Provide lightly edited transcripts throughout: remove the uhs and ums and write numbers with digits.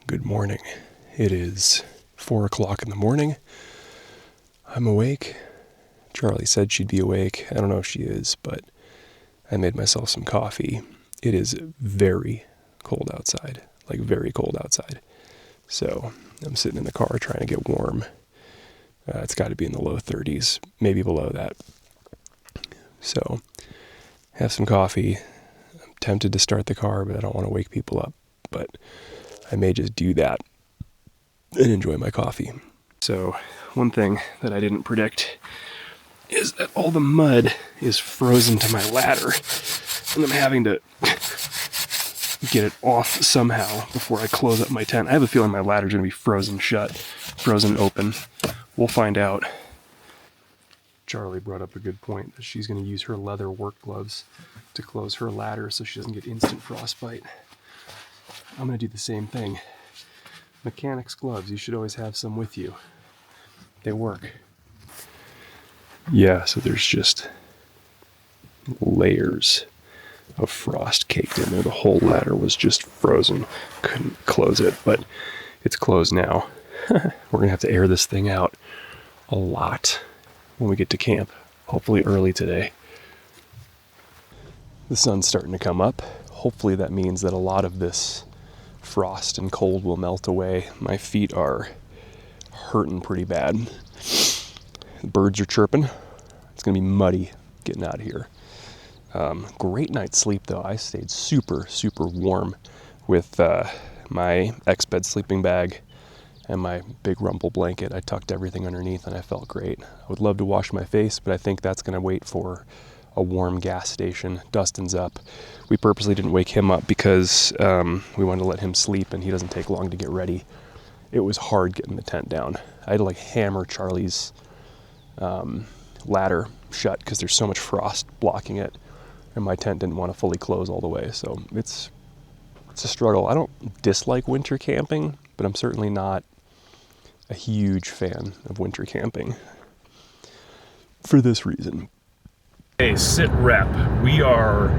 Good morning. It is 4 o'clock in the morning. I'm awake. Charlie said she'd be awake. I don't know if she is, but I made myself some coffee. It is very cold outside, like very cold outside. So I'm sitting in the car trying to get warm. It's got to be in the low 30s, maybe below that. So have some coffee. I'm tempted to start the car, but I don't want to wake people up. But I may just do that and enjoy my coffee. So one thing that I didn't predict is that all the mud is frozen to my ladder, and I'm having to get it off somehow before I close up my tent. I have a feeling my ladder's going to be frozen shut, frozen open. We'll find out. Charlie brought up a good point that she's going to use her leather work gloves to close her ladder so she doesn't get instant frostbite. I'm going to do the same thing. Mechanics gloves, you should always have some with you. They work. Yeah, so there's just layers of frost caked in there. The whole ladder was just frozen. Couldn't close it, but it's closed now. We're going to have to air this thing out a lot when we get to camp. Hopefully early today. The sun's starting to come up. Hopefully that means that a lot of this frost and cold will melt away. My feet are hurting pretty bad. The birds are chirping. It's gonna be muddy getting out of here. Great night's sleep though. I stayed super warm with my X-Bed sleeping bag and my big rumple blanket. I tucked everything underneath and I felt great. I would love to wash my face, but I think that's gonna wait for a warm gas station. Dustin's up. We purposely didn't wake him up because we wanted to let him sleep, and he doesn't take long to get ready. It was hard getting the tent down. I had to like hammer Charlie's ladder shut because there's so much frost blocking it, and my tent didn't want to fully close all the way. So it's a struggle. I don't dislike winter camping, but I'm certainly not a huge fan of winter camping for this reason. Hey, sit rep. We are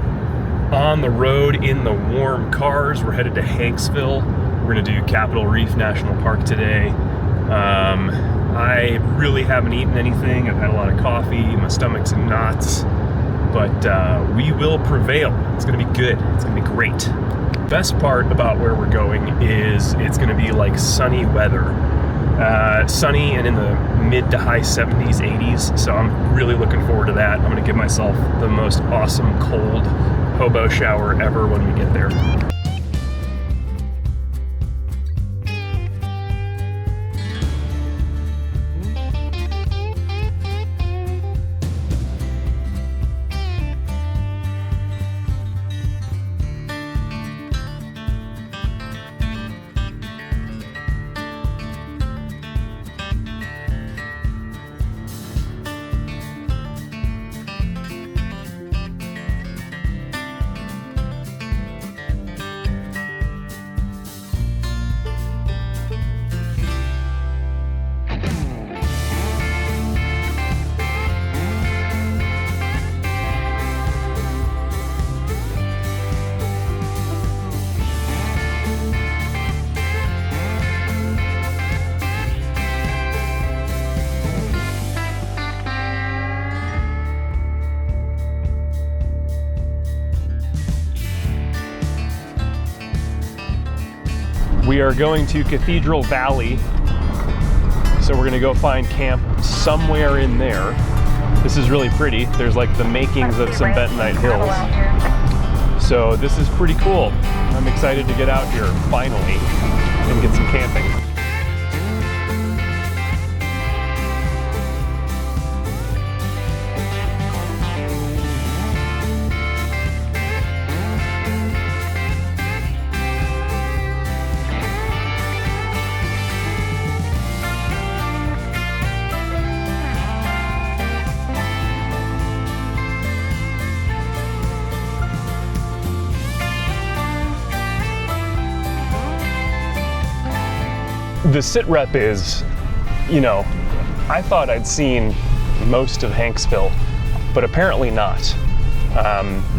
on the road in the warm cars. We're headed to Hanksville. We're gonna do Capitol Reef National Park today. I really haven't eaten anything. I've had a lot of coffee. My stomach's in knots, but we will prevail. It's gonna be good. It's gonna be great. Best part about where we're going is it's gonna be like sunny weather. Sunny and in the mid to high 70s, 80s, so I'm really looking forward to that. I'm gonna give myself the most awesome cold hobo shower ever when we get there. We are going to Cathedral Valley, so we're gonna go find camp somewhere in there. This is really pretty. There's like the makings of some bentonite hills. So this is pretty cool. I'm excited to get out here finally and get some camping. The sit rep is, you know, I thought I'd seen most of Hanksville, but apparently not.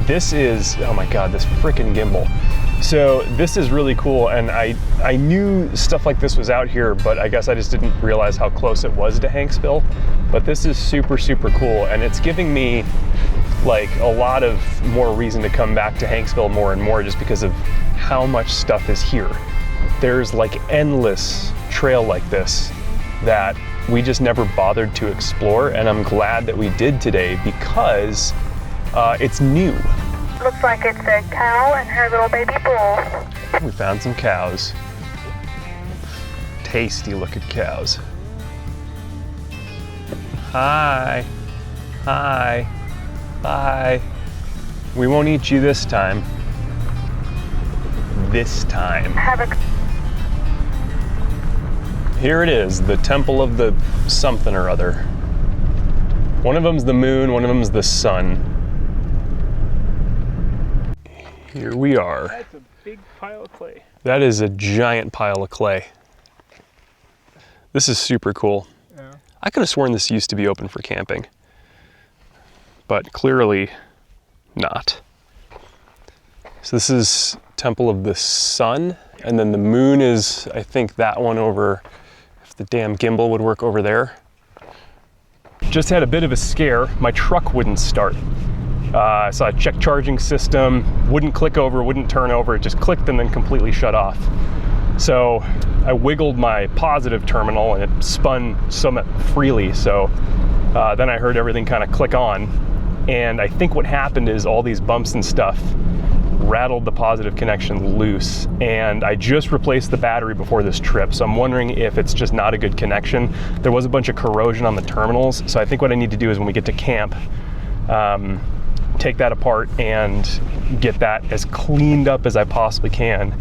This is, oh my God, this frickin' gimbal. So this is really cool, and I knew stuff like this was out here, but I guess I just didn't realize how close it was to Hanksville. But this is super, super cool, and it's giving me like a lot of more reason to come back to Hanksville more and more just because of how much stuff is here. There's like endless trail like this that we just never bothered to explore, and I'm glad that we did today because it's new. Looks like it's a cow and her little baby bull. We found some cows. Tasty looking cows. Hi. Hi. Bye. We won't eat you this time. This time. Here it is, the temple of the something or other. One of them's the moon, one of them's the sun. Here we are. That's a big pile of clay. That is a giant pile of clay. This is super cool. Yeah. I could have sworn this used to be open for camping, but clearly not. So this is Temple of the Sun, and then the moon is, I think, that one over, if the damn gimbal would work over there. Just had a bit of a scare. My truck wouldn't start. I saw a check charging system, wouldn't click over, wouldn't turn over, it just clicked and then completely shut off. So I wiggled my positive terminal and it spun somewhat freely. So then I heard everything kind of click on. And I think what happened is all these bumps and stuff rattled the positive connection loose. And I just replaced the battery before this trip. So I'm wondering if it's just not a good connection. There was a bunch of corrosion on the terminals. So I think what I need to do is when we get to camp, take that apart and get that as cleaned up as I possibly can,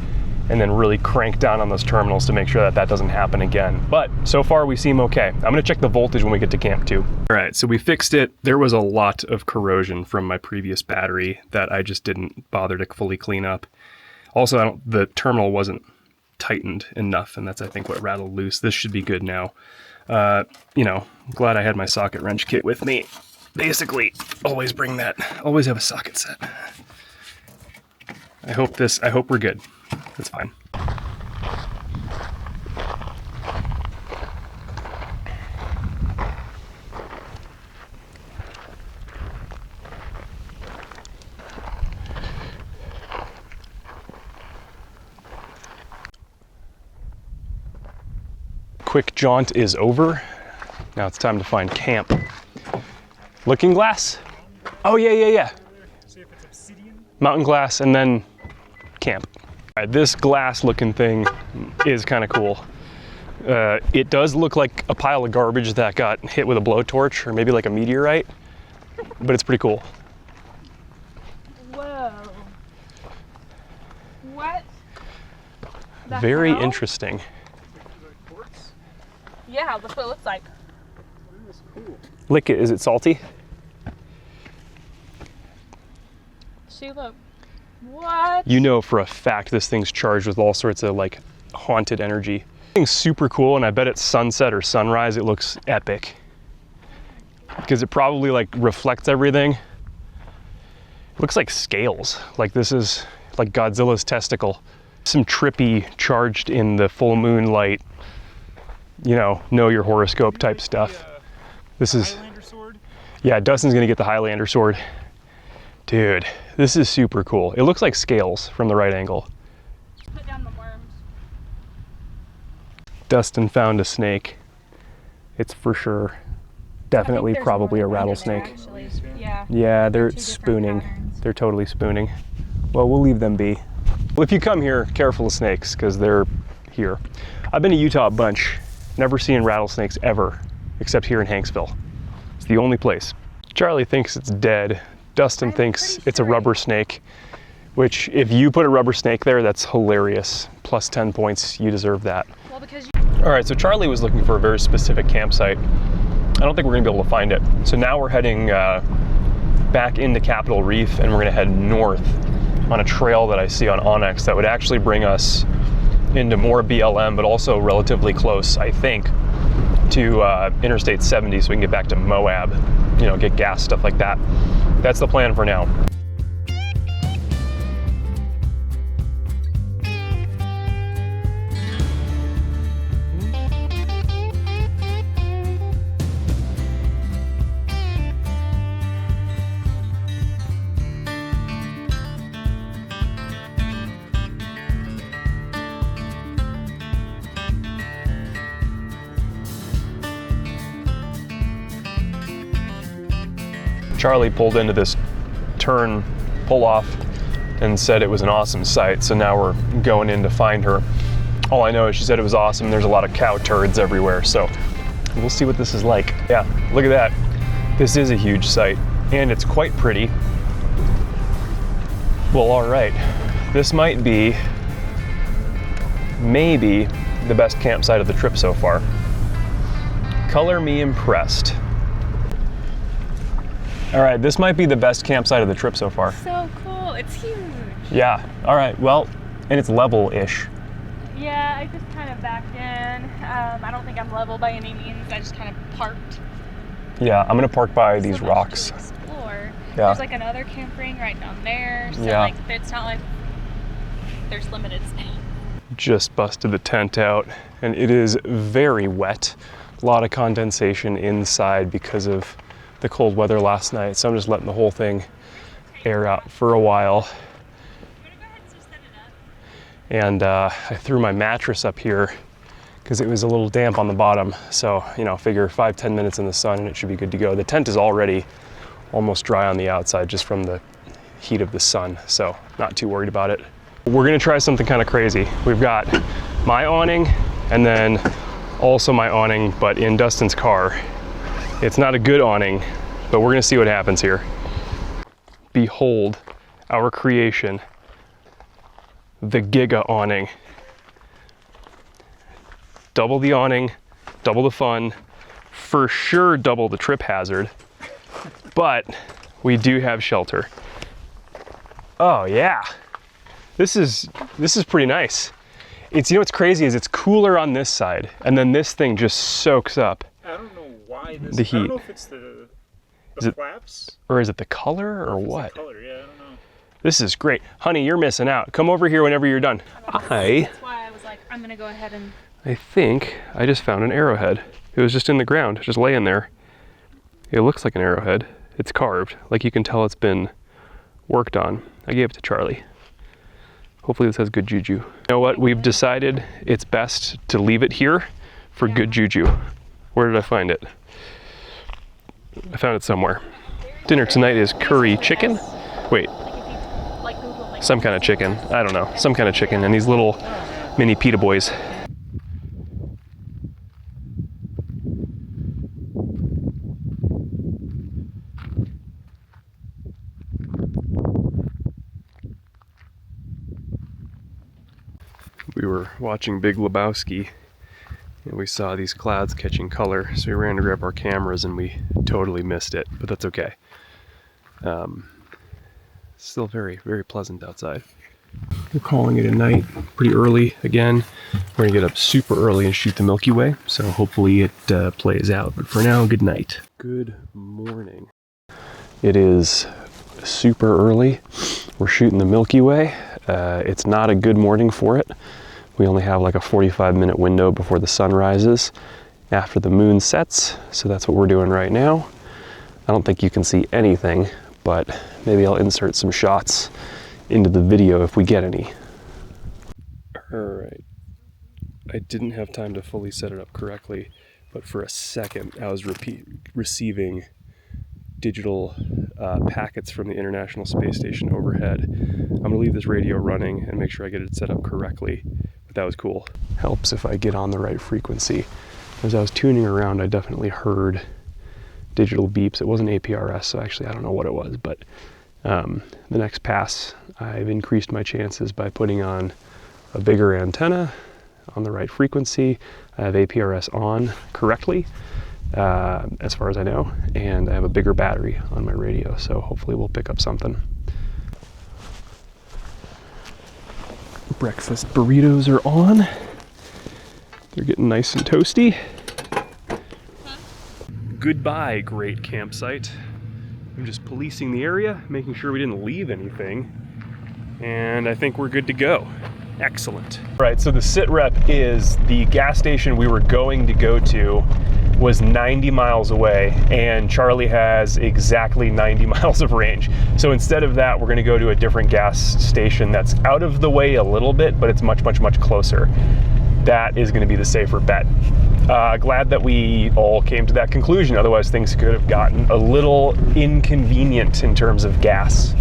and then really crank down on those terminals to make sure that that doesn't happen again. But so far we seem okay. I'm gonna check the voltage when we get to camp too. All right, so we fixed it. There was a lot of corrosion from my previous battery that I just didn't bother to fully clean up. Also, the terminal wasn't tightened enough, and that's I think what rattled loose. This should be good now. You know, glad I had my socket wrench kit with me. Basically, always bring that, always have a socket set. I hope we're good. That's fine. Quick jaunt is over. Now it's time to find camp. Looking glass? Oh yeah. See if it's obsidian. Mountain glass and then camp. All right, this glass looking thing is kind of cool. It does look like a pile of garbage that got hit with a blowtorch or maybe like a meteorite, but it's pretty cool. Whoa. What? Very interesting. Quartz? Yeah, that's what it looks like. That is cool. Lick it, is it salty? See, look. What? You know for a fact this thing's charged with all sorts of like haunted energy. This thing's super cool, and I bet at sunset or sunrise it looks epic. Because it probably like reflects everything. It looks like scales. Like this is like Godzilla's testicle. Some trippy charged in the full moon light, you know your horoscope type stuff. This is, Highlander sword? yeah, Dustin's gonna get the Highlander sword. Dude, this is super cool. It looks like scales from the right angle. Put down the worms. Dustin found a snake. It's for sure, definitely there's probably a more under there, rattlesnake. actually. Yeah. Yeah, they're two different spooning. patterns. They're totally spooning. Well, we'll leave them be. Well, if you come here, careful of snakes, because they're here. I've been to Utah a bunch, never seen rattlesnakes ever, except here in Hanksville. It's the only place. Charlie thinks it's dead. Dustin thinks it's a rubber snake, which if you put a rubber snake there, that's hilarious. Plus 10 points, you deserve that. Well, because All right, so Charlie was looking for a very specific campsite. I don't think we're gonna be able to find it. So now we're heading back into Capitol Reef, and we're gonna head north on a trail that I see on Onyx that would actually bring us into more BLM, but also relatively close, I think, to Interstate 70, so we can get back to Moab, get gas, stuff like that. That's the plan for now. Charlie pulled into this turn pull off and said it was an awesome site. So now we're going in to find her. All I know is she said it was awesome. There's a lot of cow turds everywhere. So we'll see what this is like. Yeah, look at that. This is a huge site and it's quite pretty. Well, all right. This might be maybe the best campsite of the trip so far. Color me impressed. All right, this might be the best campsite of the trip so far. So cool, it's huge. Yeah, all right, well, and it's level-ish. Yeah, I just kind of backed in. I don't think I'm level by any means. I just kind of parked. Yeah, I'm gonna park by these So much rocks. to explore. Yeah. There's like another camp ring right down there. So Yeah. like, it's not like there's limited space. Just busted the tent out, and it is very wet. A lot of condensation inside because of the cold weather last night. So I'm just letting the whole thing air out for a while. And I threw my mattress up here because it was a little damp on the bottom. So, you know, figure 5-10 minutes in the sun and it should be good to go. The tent is already almost dry on the outside just from the heat of the sun. So not too worried about it. We're gonna try something kind of crazy. We've got my awning and then also my awning, but in Dustin's car. It's not a good awning, but we're gonna see what happens here. Behold our creation, the Giga awning. Double the awning, double the fun, for sure double the trip hazard, but we do have shelter. Oh yeah, this is pretty nice. It's, you know what's crazy is it's cooler on this side, and then this thing just soaks up I don't know why this. the I don't heat. know if it's the Is it- flaps Or is it the color or if it's the what? color. Yeah, I don't know. This is great. Honey, you're missing out. Come over here whenever you're done. That's why I was like, I'm gonna go ahead and. I think I just found an arrowhead. It was just in the ground, just laying there. It looks like an arrowhead. It's carved, like you can tell it's been worked on. I gave it to Charlie. Hopefully this has good juju. You know what? We've decided it's best to leave it here for good juju. Where did I find it? I found it somewhere. Dinner tonight is curry chicken. Wait, Like if you like Google like some kind of chicken. I don't know. Some kind of chicken and these little mini pita boys. We were watching Big Lebowski and we saw these clouds catching color, so we ran to grab our cameras and we totally missed it, but that's okay. Still very, very pleasant outside. We're calling it a night pretty early again. We're gonna get up super early and shoot the Milky Way, so hopefully it plays out. But for now, good night. Good morning. It is super early. We're shooting the Milky Way. It's not a good morning for it. We only have like a 45-minute window before the sun rises after the moon sets, so that's what we're doing right now. I don't think you can see anything, but maybe I'll insert some shots into the video if we get any. All right. I didn't have time to fully set it up correctly, but for a second I was receiving digital packets from the International Space Station overhead. I'm gonna leave this radio running and make sure I get it set up correctly, but that was cool. Helps if I get on the right frequency. As I was tuning around, I definitely heard digital beeps. It wasn't APRS, so actually I don't know what it was, but the next pass, I've increased my chances by putting on a bigger antenna on the right frequency. I have APRS on correctly, as far as I know, and I have a bigger battery on my radio, so hopefully we'll pick up something. Breakfast burritos are on. They're getting nice and toasty. Goodbye, great campsite. I'm just policing the area, making sure we didn't leave anything, and I think we're good to go. Excellent. All right, so the sit rep is the gas station we were going to go to was 90 miles away, and Charlie has exactly 90 miles of range. So instead of that, we're gonna go to a different gas station that's out of the way a little bit, but it's much, much, much closer. That is gonna be the safer bet. Glad that we all came to that conclusion. Otherwise, things could have gotten a little inconvenient in terms of gas.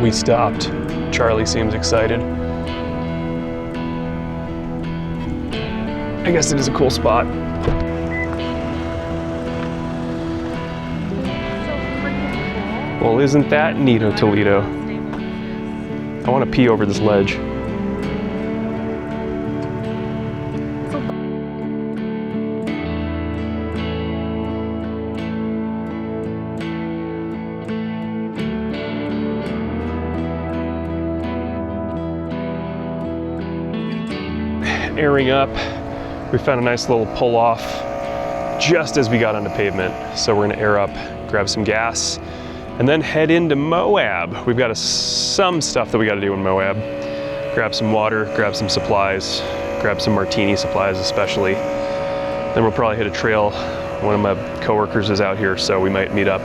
We stopped. Charlie seems excited. I guess it is a cool spot. Well, isn't that neato Toledo? I want to pee over this ledge. Airing up, we found a nice little pull off just as we got onto pavement. So we're gonna air up, grab some gas, and then head into Moab. We've got some stuff that we gotta do in Moab. Grab some water, grab some supplies, grab some martini supplies especially. Then we'll probably hit a trail. One of my coworkers is out here, so we might meet up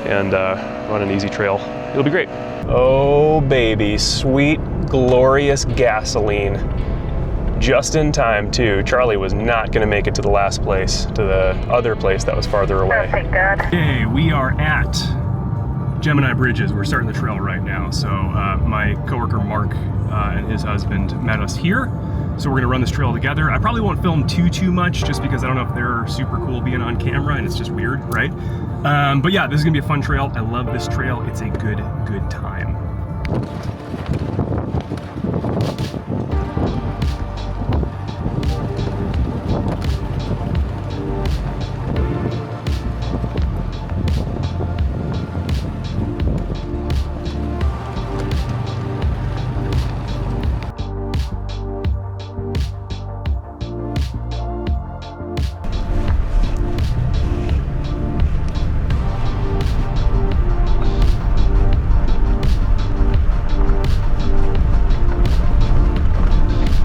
and run an easy trail. It'll be great. Oh baby, sweet, glorious gasoline. Just in time too. Charlie was not gonna make it to the last place, to the other place that was farther away. Oh, thank God. Okay, we are at Gemini Bridges. We're starting the trail right now. So my coworker Mark and his husband met us here. So we're gonna run this trail together. I probably won't film too much just because I don't know if they're super cool being on camera and it's just weird, right? But yeah, this is gonna be a fun trail. I love this trail. It's a good time.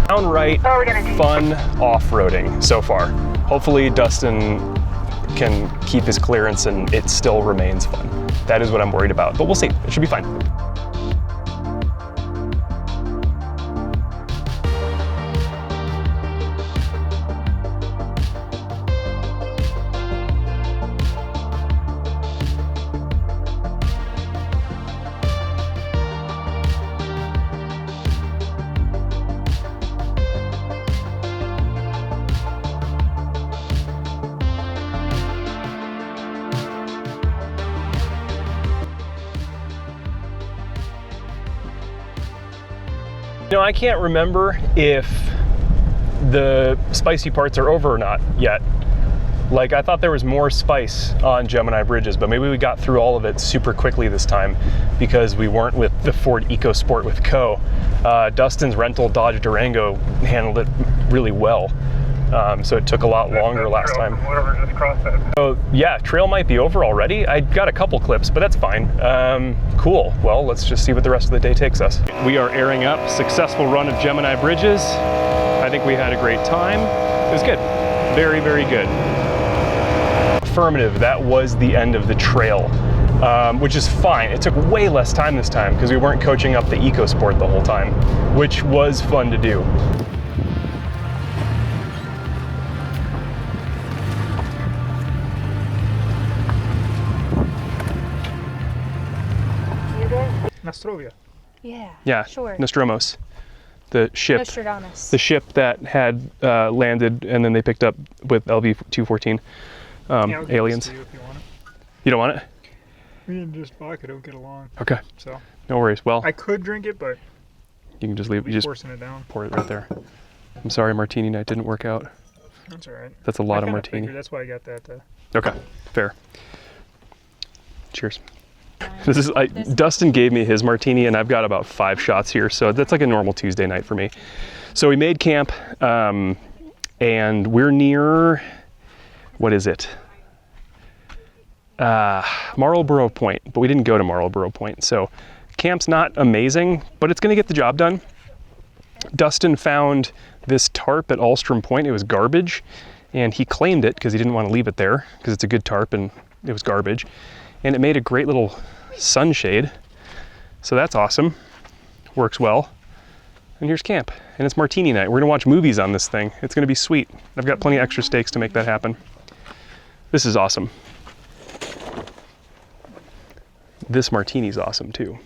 Downright fun off-roading so far. Hopefully Dustin can keep his clearance and it still remains fun. That is what I'm worried about, but we'll see. It should be fine. You know, I can't remember if the spicy parts are over or not yet. Like, I thought there was more spice on Gemini Bridges, but maybe we got through all of it super quickly this time because we weren't with the Ford EcoSport with Co. Dustin's rental Dodge Durango handled it really well. So it took a lot longer last time. Whatever just crossed that. So yeah, trail might be over already. I got a couple clips, but that's fine. Cool. Well, let's just see what the rest of the day takes us. We are airing up. Successful run of Gemini Bridges. I think we had a great time. It was good. Very, very good. Affirmative, that was the end of the trail, which is fine. It took way less time this time because we weren't coaching up the EcoSport the whole time, which was fun to do. Nostrovia. Yeah, sure. Nostromos, the ship. Nostradamus. The ship that had landed and then they picked up with LV-214 aliens. You, if you want it. You don't want it? Me and just vodka don't get along. Okay. So No worries. Well, I could drink it, but you can just leave. You just forcing it down. pour it right there. I'm sorry, martini night didn't work out. That's all right. That's a lot of kinda martini. figured that's why I got that. Okay, fair. Cheers. This is Dustin gave me his martini, and I've got about 5 shots here, so that's like a normal Tuesday night for me. So we made camp, and we're near. What is it? Marlboro Point, but we didn't go to Marlboro Point. So camp's not amazing, but it's gonna get the job done. Dustin found this tarp at Alstrom Point. It was garbage, and he claimed it because he didn't want to leave it there because it's a good tarp and it was garbage. And it made a great little sunshade. So that's awesome. Works well. And here's camp. And it's martini night. We're gonna watch movies on this thing. It's gonna be sweet. I've got plenty of extra steaks to make that happen. This is awesome. This martini's awesome too.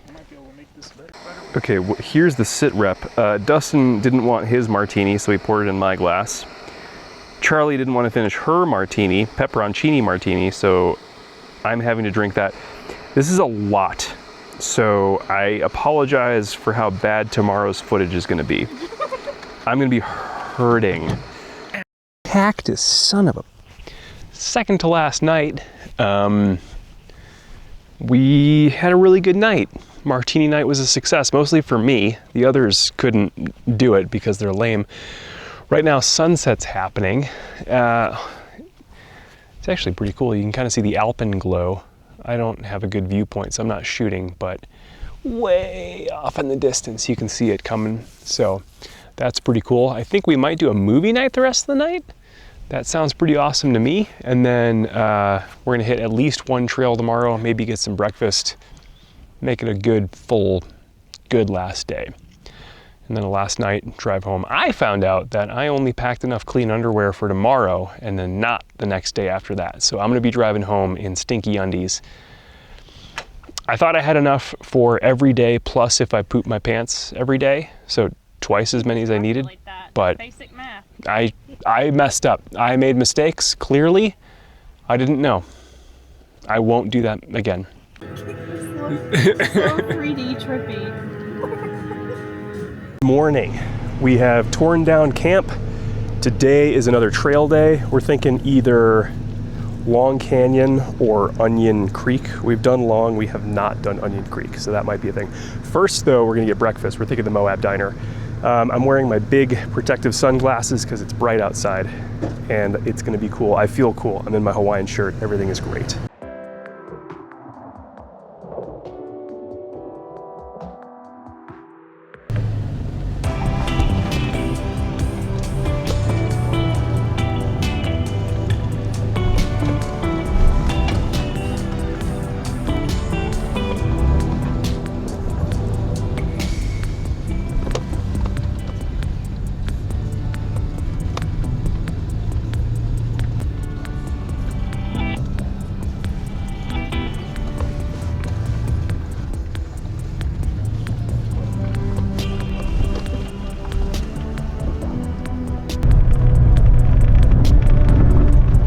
Okay, well, here's the sit rep. Dustin didn't want his martini, so he poured it in my glass. Charlie didn't want to finish her martini, pepperoncini martini, so I'm having to drink that. This is a lot, so I apologize for how bad tomorrow's footage is going to be. I'm going to be hurting. Cactus, son of a... Second to last night, we had a really good night. Martini night was a success, mostly for me. The others couldn't do it because they're lame. Right now, sunset's happening. It's actually pretty cool. You can kind of see the alpenglow. I don't have a good viewpoint, so I'm not shooting, but way off in the distance, you can see it coming. So that's pretty cool. I think we might do a movie night the rest of the night. That sounds pretty awesome to me. And then we're gonna hit at least one trail tomorrow, maybe get some breakfast, make it a good, full, good last day. And then the last night, drive home. I found out that I only packed enough clean underwear for tomorrow and then not the next day after that. So I'm gonna be driving home in stinky undies. I thought I had enough for every day, plus if I poop my pants every day. So twice as many as I needed, but basic math. I messed up. I made mistakes, clearly. I didn't know. I won't do that again. So 3D trippy. Morning. We have torn down camp. Today is another trail day. We're thinking either Long Canyon or Onion Creek. We've done Long, we have not done Onion Creek, so that might be a thing. First though, we're gonna get breakfast. We're thinking the Moab Diner. I'm wearing my big protective sunglasses because it's bright outside and it's gonna be cool. I feel cool. I'm in my Hawaiian shirt. Everything is great.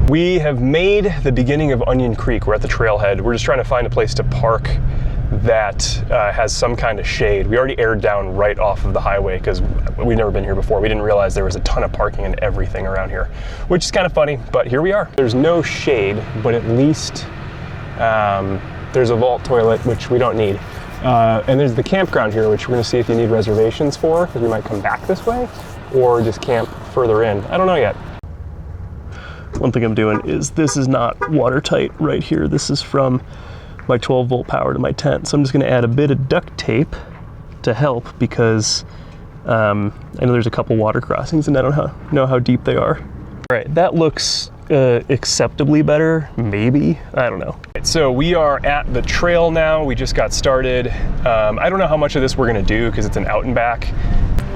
We have made the beginning of Onion Creek. We're at the trailhead. We're just trying to find a place to park that has some kind of shade. We already aired down right off of the highway because we've never been here before. We didn't realize there was a ton of parking and everything around here, which is kind of funny, but here we are. There's no shade, but at least there's a vault toilet, which we don't need. And there's the campground here, which we're gonna see if you need reservations for, because we might come back this way, or just camp further in. I don't know yet. One thing I'm doing is this is not watertight right here. This is from my 12 volt power to my tent. So I'm just gonna add a bit of duct tape to help because I know there's a couple water crossings and I don't know how deep they are. All right, that looks acceptably better, maybe, I don't know. So we are at the trail now. We just got started. I don't know how much of this we're gonna do because it's an out and back.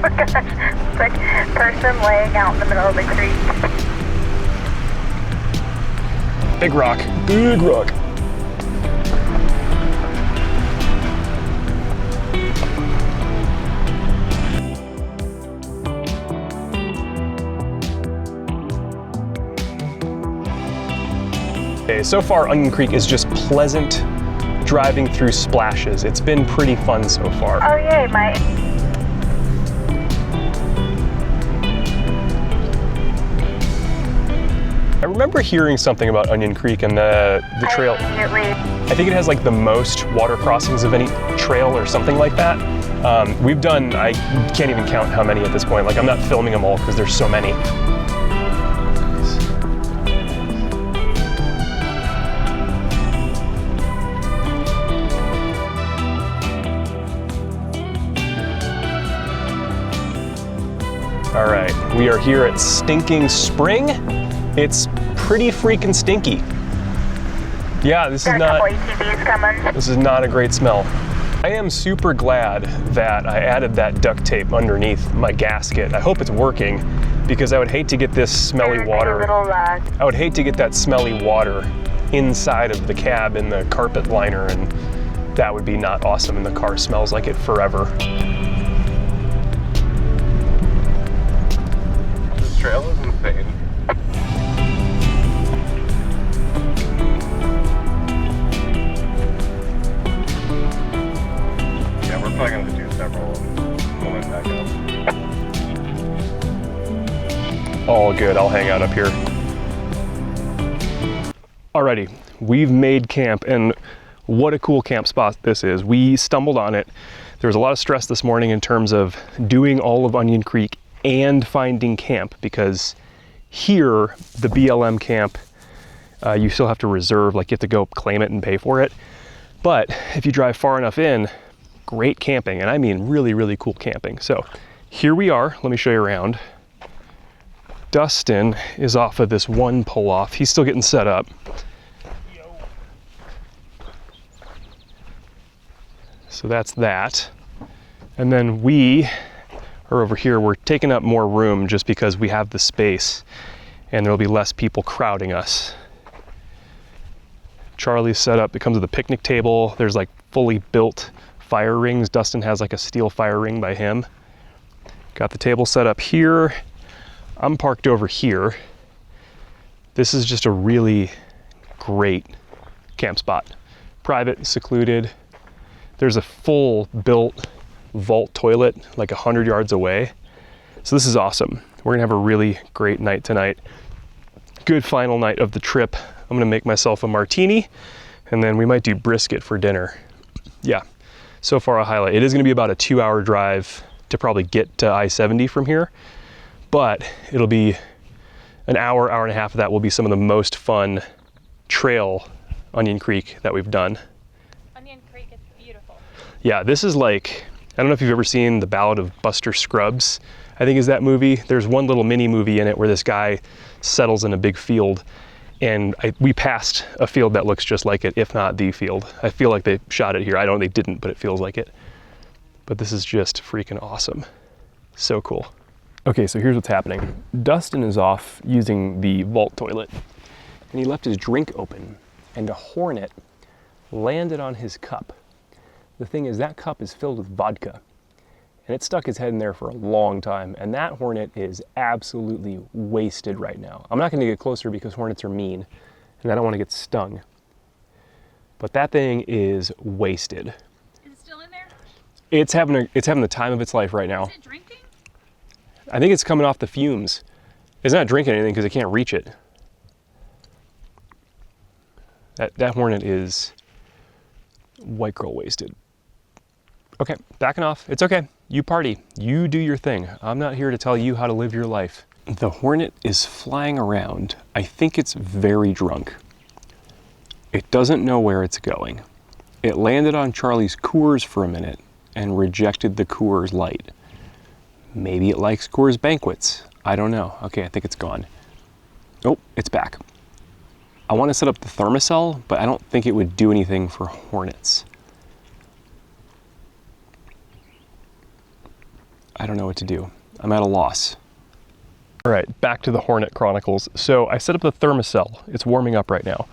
It's like a person laying out in the middle of the creek. Big rock, big rock. Okay, so far Onion Creek is just pleasant driving through splashes. It's been pretty fun so far. Oh yay, my... I remember hearing something about Onion Creek and the trail. I think it has like the most water crossings of any trail or something like that. We've done, I can't even count how many at this point. Like I'm not filming them all because there's so many. We are here at Stinking Spring. It's pretty freaking stinky. Yeah, this is not a great smell. I am super glad that I added that duct tape underneath my gasket. I hope it's working because I would hate to get this smelly water. I would hate to get that smelly water inside of the cab in the carpet liner, and that would be not awesome, and the car smells like it forever. This trail is insane. Yeah, we're probably going to do several when back up. All good, I'll hang out up here. Alrighty, we've made camp, and what a cool camp spot this is. We stumbled on it. There was a lot of stress this morning in terms of doing all of Onion Creek and finding camp, because here, the BLM camp, you still have to reserve, like you have to go claim it and pay for it. But if you drive far enough in, great camping, and I mean really, really cool camping. So here we are, let me show you around. Dustin is off of this one pull-off. He's still getting set up. So that's that. And then we are over here. We're taking up more room just because we have the space and there'll be less people crowding us. Charlie's set up. It comes with a picnic table. There's like fully built fire rings. Dustin has like a steel fire ring by him. Got the table set up here. I'm parked over here. This is just a really great camp spot. Private, secluded. There's a full built vault toilet like 100 yards away. So this is awesome. We're gonna have a really great night tonight. Good final night of the trip. I'm gonna make myself a martini and then we might do brisket for dinner. Yeah, so far a highlight. It is gonna be about a 2-hour drive to probably get to I-70 from here, but it'll be an hour, hour and a half of that will be some of the most fun trail Onion Creek that we've done. Onion Creek is beautiful. Yeah, this is like, I don't know if you've ever seen The Ballad of Buster Scruggs, I think is that movie. There's one little mini movie in it where this guy settles in a big field, and we passed a field that looks just like it, if not the field. I feel like they shot it here. I don't, they didn't, but it feels like it. But this is just freaking awesome. So cool. Okay, so here's what's happening. Dustin is off using the vault toilet, and he left his drink open, and a hornet landed on his cup. The thing is, that cup is filled with vodka, and it stuck his head in there for a long time, and that hornet is absolutely wasted right now. I'm not gonna get closer because hornets are mean, and I don't wanna get stung. But that thing is wasted. Is it still in there? It's having the time of its life right now. Is it drinking? I think it's coming off the fumes. It's not drinking anything because it can't reach it. That hornet is white girl wasted. Okay, backing off. It's okay. You party. You do your thing. I'm not here to tell you how to live your life. The hornet is flying around. I think it's very drunk. It doesn't know where it's going. It landed on Charlie's Coors for a minute and rejected the Coors Light. Maybe it likes Coors Banquets. I don't know. Okay, I think it's gone. Oh, it's back. I want to set up the thermocell, but I don't think it would do anything for hornets. I don't know what to do. I'm at a loss. All right, back to the Hornet Chronicles. So I set up the thermocell. It's warming up right now.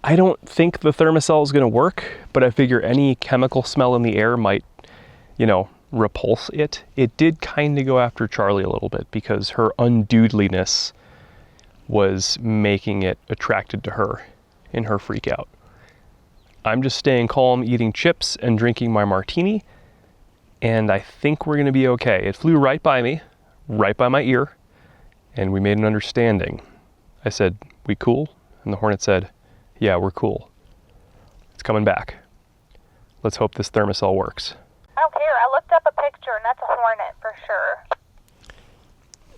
I don't think the thermocell is gonna work, but I figure any chemical smell in the air might, repulse it. It did kind of go after Charlie a little bit because her undudeliness was making it attracted to her in her freak out. I'm just staying calm, eating chips and drinking my martini, and I think we're gonna be okay. It flew right by me, right by my ear, and we made an understanding. I said, "We cool?" And the hornet said, "Yeah, we're cool." It's coming back. Let's hope this thermocell works. I don't care. I looked up a picture and that's a hornet for sure.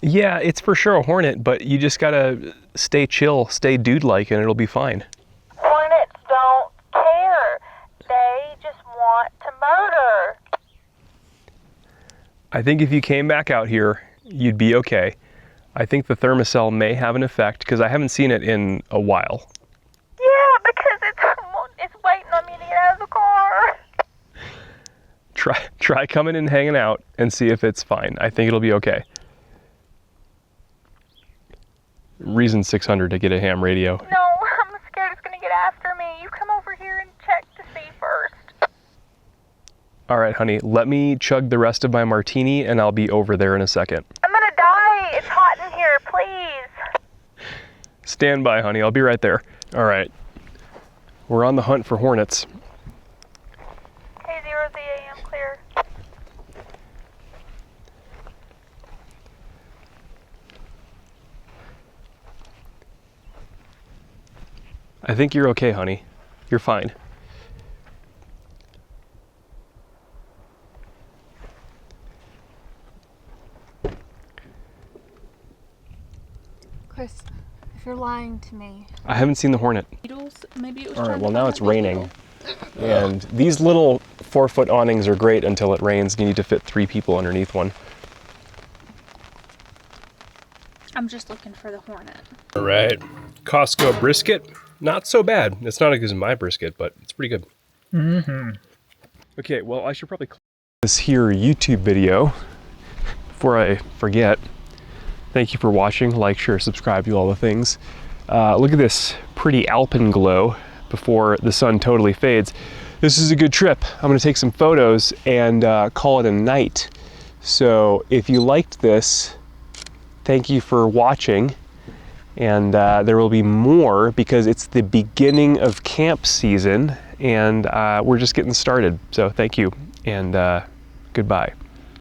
Yeah, it's for sure a hornet, but you just gotta stay chill, stay dude-like, and it'll be fine. Hornets don't care. They just want to murder. I think if you came back out here you'd be okay. I think the Thermacell may have an effect because I haven't seen it in a while. Yeah, because it's waiting on me to get out of the car. Try coming and hanging out and see if it's fine. I think it'll be okay. Reason 600 to get a ham radio. No, I'm scared it's gonna get after me. You come over here and check to see first. All right, honey, let me chug the rest of my martini and I'll be over there in a second. I'm gonna die. It's hot in here, please. Stand by, honey. I'll be right there. All right. We're on the hunt for hornets. K0 ZAM clear. I think you're okay, honey. You're fine. Chris, if you're lying to me. I haven't seen the hornet. Maybe it was All right, trying well to now find it's a beetle. raining. And these little 4-foot awnings are great until it rains and you need to fit 3 people underneath one. I'm just looking for the hornet. All right, Costco brisket. Not so bad. It's not as good as my brisket, but it's pretty good. Mm-hmm. Okay, well, I should probably close this here YouTube video before I forget. Thank you for watching. Like, share, subscribe, do all the things. Look at this pretty alpenglow before the sun totally fades. This is a good trip. I'm gonna take some photos and call it a night. So if you liked this, thank you for watching. And there will be more because it's the beginning of camp season and we're just getting started. So thank you and goodbye.